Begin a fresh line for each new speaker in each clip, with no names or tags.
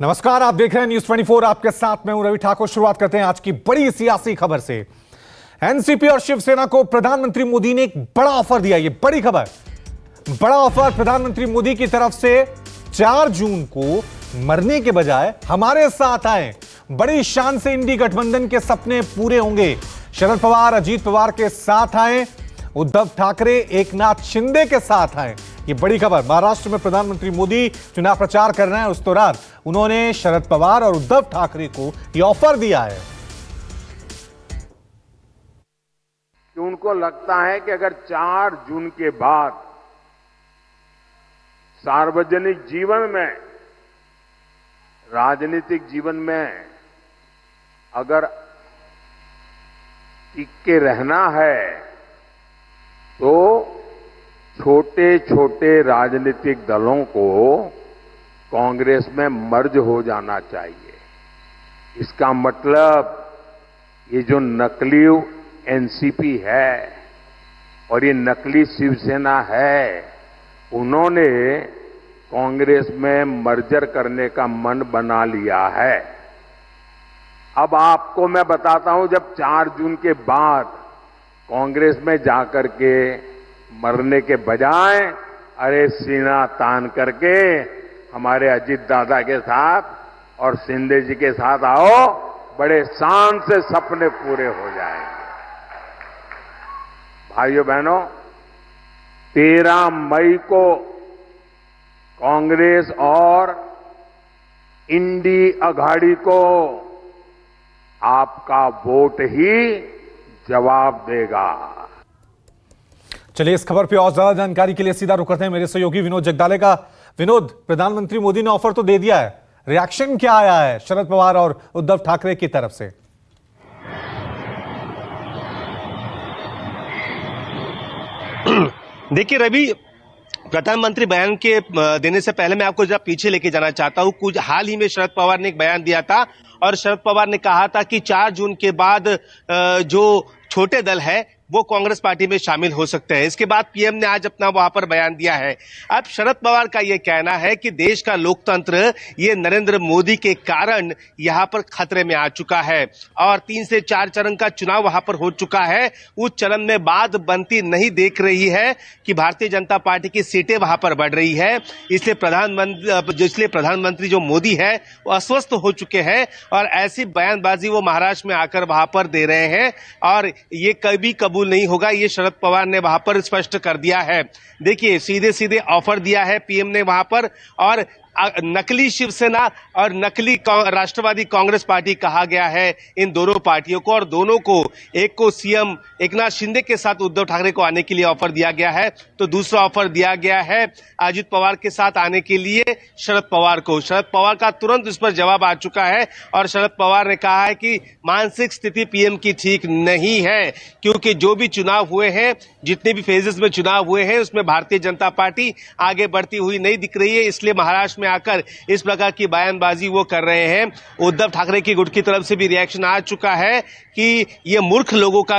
नमस्कार, आप देख रहे हैं न्यूज 24। आपके साथ मैं हूं रवि ठाकुर। शुरुआत करते हैं आज की बड़ी सियासी खबर से। एनसीपी और शिवसेना को प्रधानमंत्री मोदी ने एक बड़ा ऑफर दिया। ये बड़ी खबर, बड़ा ऑफर प्रधानमंत्री मोदी की तरफ से। 4 जून को मरने के बजाय हमारे साथ आए, बड़ी शान से इंडी गठबंधन के सपने पूरे होंगे। शरद पवार अजीत पवार के साथ आए, उद्धव ठाकरे एकनाथ शिंदे के साथ आए। ये बड़ी खबर। महाराष्ट्र में प्रधानमंत्री मोदी चुनाव प्रचार कर रहे हैं। उस दौरान उन्होंने शरद पवार और उद्धव ठाकरे को ये ऑफर दिया है
कि उनको लगता है कि अगर 4 जून के बाद सार्वजनिक जीवन में, राजनीतिक जीवन में अगर टिक के रहना है तो छोटे छोटे राजनीतिक दलों को कांग्रेस में मर्ज हो जाना चाहिए। इसका मतलब ये जो नकली एनसीपी है और ये नकली शिवसेना है, उन्होंने कांग्रेस में मर्जर करने का मन बना लिया है। अब आपको मैं बताता हूं, जब 4 जून के बाद कांग्रेस में जाकर के मरने के बजाय अरे सीना तान करके हमारे अजीत दादा के साथ और शिंदे जी के साथ आओ, बड़े शान से सपने पूरे हो जाएंगे। भाइयों बहनों, 13 मई को कांग्रेस और इंडी अघाड़ी को आपका वोट ही जवाब देगा।
चलिए, इस खबर पे और ज्यादा जानकारी के लिए सीधा रुक करते हैं मेरे सहयोगी विनोद जगदाले का। विनोद, प्रधानमंत्री मोदी ने ऑफर तो दे दिया है, रिएक्शन क्या आया है शरद पवार और उद्धव ठाकरे की तरफ से?
देखिए रवि, प्रधानमंत्री बयान के देने से पहले मैं आपको जरा पीछे लेके जाना चाहता हूं। कुछ हाल ही में शरद पवार ने एक बयान दिया था और शरद पवार ने कहा था कि 4 जून के बाद जो छोटे दल है वो कांग्रेस पार्टी में शामिल हो सकते हैं। इसके बाद पीएम ने आज अपना वहां पर बयान दिया है। अब शरद पवार का यह कहना है कि देश का लोकतंत्र ये नरेंद्र मोदी के कारण यहां पर खतरे में आ चुका है और 3 से 4 चरण का चुनाव वहां पर हो चुका है। उस चरण में बात बनती नहीं देख रही है कि भारतीय जनता पार्टी की सीटें वहां पर बढ़ रही है। इसलिए प्रधानमंत्री जो मोदी है वो अस्वस्थ हो चुके हैं और ऐसी बयानबाजी वो महाराष्ट्र में आकर वहां पर दे रहे हैं और ये कभी कबूल नहीं होगा, ये शरद पवार ने वहां पर स्पष्ट कर दिया है। देखिए, सीधे सीधे ऑफर दिया है पीएम ने वहां पर, और नकली शिवसेना और नकली राष्ट्रवादी कांग्रेस पार्टी कहा गया है इन दोनों पार्टियों को, और दोनों को, एक को सीएम एकनाथ शिंदे के साथ उद्धव ठाकरे को आने के लिए ऑफर दिया गया है, तो दूसरा ऑफर दिया गया है अजीत पवार के साथ आने के लिए शरद पवार को। शरद पवार का तुरंत इस पर जवाब आ चुका है और शरद पवार ने कहा है कि मानसिक स्थिति पीएम की ठीक नहीं है, क्योंकि जो भी चुनाव हुए हैं, जितने भी फेजेस में चुनाव हुए हैं, उसमें भारतीय जनता पार्टी आगे बढ़ती हुई नहीं दिख रही है। इसलिए महाराष्ट्र में आकर इस प्रकार की बयानबाजी वो कर रहे हैं। उद्धव ठाकरे की गुट की तरफ से भी रिएक्शन आ चुका है कि ये मूर्ख लोगों का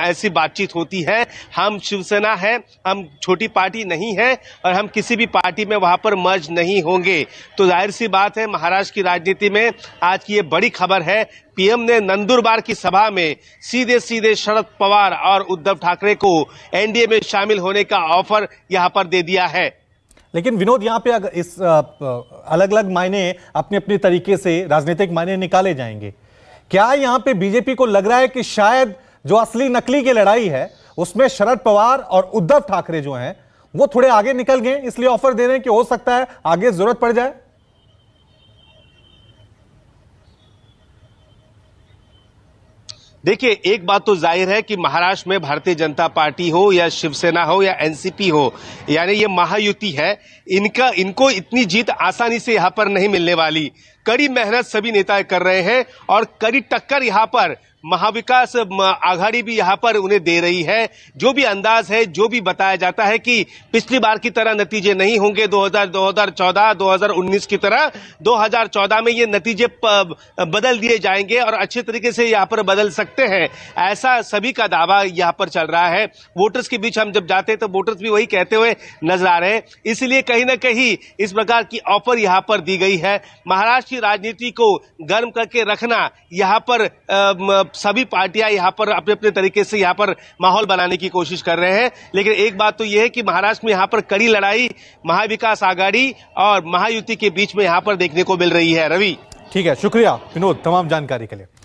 ऐसी बातचीत होती है। हम शिवसेना है, हम छोटी पार्टी नहीं है और हम किसी भी पार्टी में वहां पर मर्ज नहीं होंगे। तो जाहिर सी बात है, महाराष्ट्र की राजनीति में आज की ये बड़ी खबर है। पीएम ने नंदुरबार की सभा में सीधे सीधे शरद पवार और उद्धव ठाकरे को एनडीए में शामिल होने का ऑफर यहां पर दे दिया है।
लेकिन विनोद, यहां पे अगर इस अलग अलग मायने अपने अपने तरीके से राजनीतिक मायने निकाले जाएंगे। क्या यहां पे बीजेपी को लग रहा है कि शायद जो असली नकली की लड़ाई है उसमें शरद पवार और उद्धव ठाकरे जो हैं वो थोड़े आगे निकल गए, इसलिए ऑफर दे रहे हैं कि हो सकता है आगे जरूरत पड़ जाए?
देखिए, एक बात तो जाहिर है कि महाराष्ट्र में भारतीय जनता पार्टी हो या शिवसेना हो या एनसीपी हो, यानी ये महायुति है, इनको इतनी जीत आसानी से यहां पर नहीं मिलने वाली। कड़ी मेहनत सभी नेता कर रहे हैं और कड़ी टक्कर यहां पर महाविकास आघाड़ी भी यहाँ पर उन्हें दे रही है। जो भी अंदाज है, जो भी बताया जाता है कि पिछली बार की तरह नतीजे नहीं होंगे, 2014, 2019 की तरह 2014 में ये नतीजे बदल दिए जाएंगे और अच्छे तरीके से यहाँ पर बदल सकते हैं, ऐसा सभी का दावा यहाँ पर चल रहा है। वोटर्स के बीच हम जब जाते हैं तो वोटर्स भी वही कहते हुए नजर आ रहे हैं। इसलिए कहीं ना कहीं इस प्रकार की ऑफर यहाँ पर दी गई है। महाराष्ट्र की राजनीति को गर्म करके रखना, यहाँ पर सभी पार्टियां यहाँ पर अपने अपने तरीके से यहाँ पर माहौल बनाने की कोशिश कर रहे हैं। लेकिन एक बात तो यह है कि महाराष्ट्र में यहाँ पर कड़ी लड़ाई महाविकास आघाड़ी और महायुति के बीच में यहाँ पर देखने को मिल रही है। रवि,
ठीक है, शुक्रिया विनोद तमाम जानकारी के लिए।